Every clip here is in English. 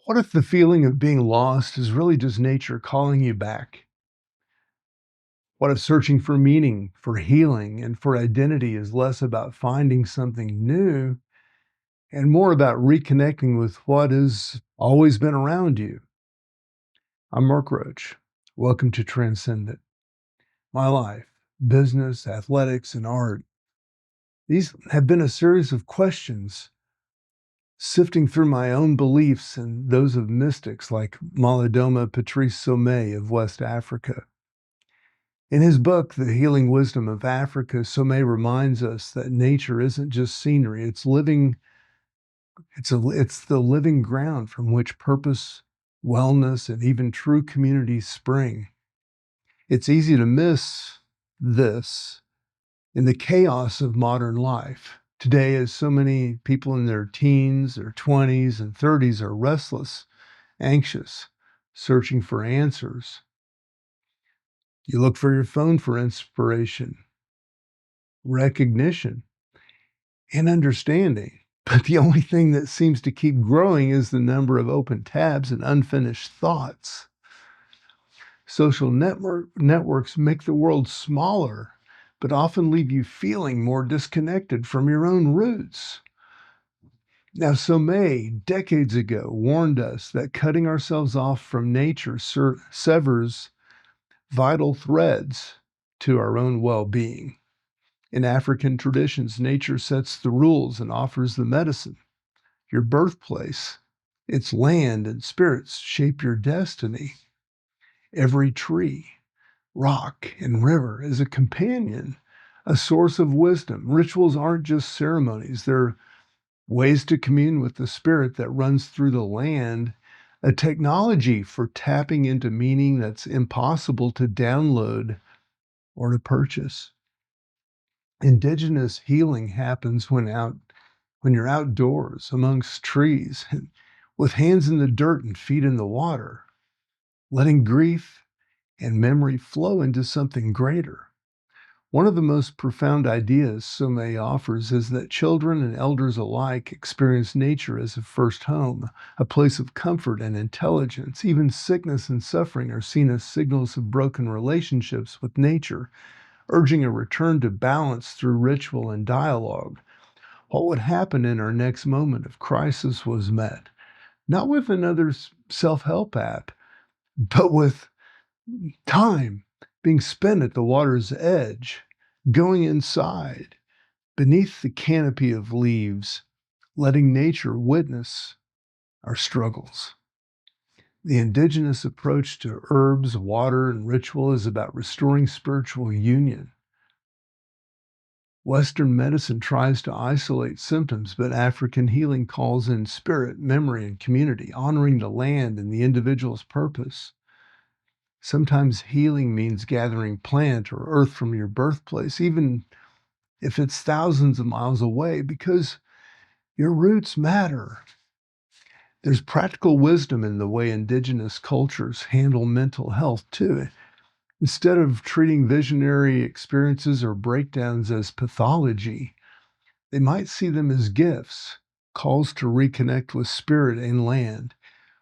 What if the feeling of being lost is really just nature calling you back? What if searching for meaning, for healing, and for identity is less about finding something new and more about reconnecting with what has always been around you? I'm Mark Roach. Welcome to Transcendent. My life, business, athletics, and art. These have been a series of questions sifting through my own beliefs and those of mystics like Malidoma Patrice Somé of West Africa. In his book, The Healing Wisdom of Africa, Somé reminds us that nature isn't just scenery, it's living, it's the living ground from which purpose, wellness, and even true communities spring. It's easy to miss this in the chaos of modern life. Today, as so many people in their teens, their 20s, and 30s are restless, anxious, searching for answers. You look for your phone for inspiration, recognition, and understanding. But the only thing that seems to keep growing is the number of open tabs and unfinished thoughts. Social networks make the world smaller, but often leave you feeling more disconnected from your own roots. Now, Somé, decades ago, warned us that cutting ourselves off from nature severs vital threads to our own well-being. In African traditions, nature sets the rules and offers the medicine. Your birthplace, its land and spirits shape your destiny. Every tree, rock, and river is a companion, a source of wisdom. Rituals aren't just ceremonies, they're ways to commune with the spirit that runs through the land, a technology for tapping into meaning that's impossible to download or to purchase. Indigenous healing happens when you're outdoors amongst trees with hands in the dirt and feet in the water, letting grief and memory flow into something greater. One of the most profound ideas Somé offers is that children and elders alike experience nature as a first home, a place of comfort and intelligence. Even sickness and suffering are seen as signals of broken relationships with nature, urging a return to balance through ritual and dialogue. What would happen in our next moment of crisis was met, not with another self-help app, but with time being spent at the water's edge, going inside, beneath the canopy of leaves, letting nature witness our struggles. The indigenous approach to herbs, water, and ritual is about restoring spiritual union. Western medicine tries to isolate symptoms, but African healing calls in spirit, memory, and community, honoring the land and the individual's purpose. Sometimes healing means gathering plant or earth from your birthplace, even if it's thousands of miles away, because your roots matter. There's practical wisdom in the way indigenous cultures handle mental health, too. Instead of treating visionary experiences or breakdowns as pathology, they might see them as gifts, calls to reconnect with spirit and land.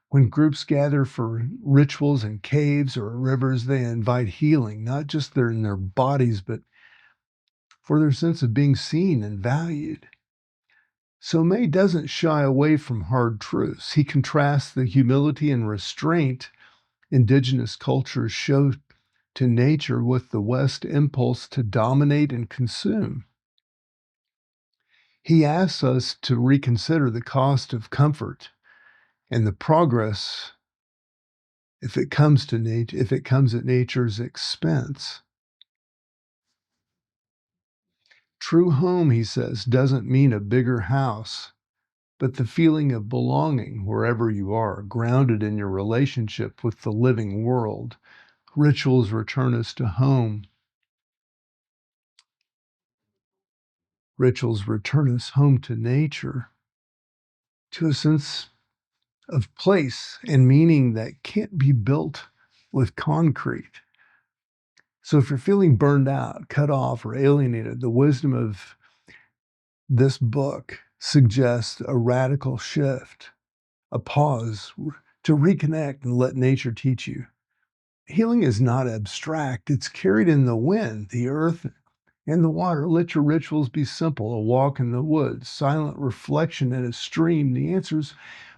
When groups gather for rituals in caves or rivers, they invite healing, not just in their bodies, but for their sense of being seen and valued. So May doesn't shy away from hard truths. He contrasts the humility and restraint indigenous cultures show to nature with the West impulse to dominate and consume. He asks us to reconsider the cost of comfort and the progress if it comes at nature's expense. True home, he says, doesn't mean a bigger house, but the feeling of belonging wherever you are, grounded in your relationship with the living world. Rituals return us to home. Rituals return us home to nature, to a sense of place and meaning that can't be built with concrete. So if you're feeling burned out, cut off, or alienated, the wisdom of this book suggests a radical shift. a pause to reconnect and let nature teach you. Healing is not abstract, it's carried in the wind, the earth, and the water. Let your rituals be simple: a walk in the woods, silent reflection in a stream. The answers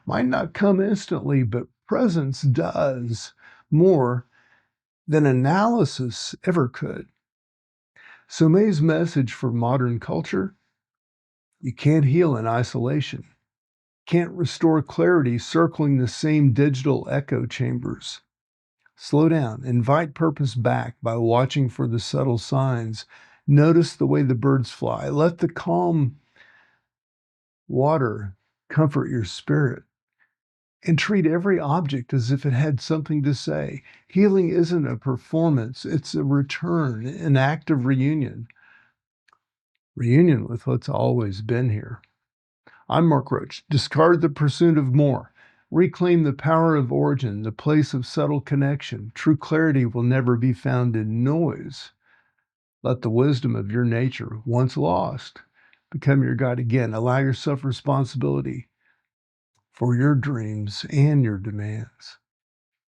might not come instantly, but presence does more than analysis ever could. So, May's message for modern culture: you can't heal in isolation, can't restore clarity circling the same digital echo chambers. Slow down, invite purpose back by watching for the subtle signs. Notice the way the birds fly. Let the calm water comfort your spirit. And treat every object as if it had something to say. Healing isn't a performance, it's a return, an act of reunion. Reunion with what's always been here. I'm Mark Roach. Discard the pursuit of more. Reclaim the power of origin, the place of subtle connection. True clarity will never be found in noise. Let the wisdom of your nature, once lost, become your guide again. Allow yourself responsibility for your dreams and your demands.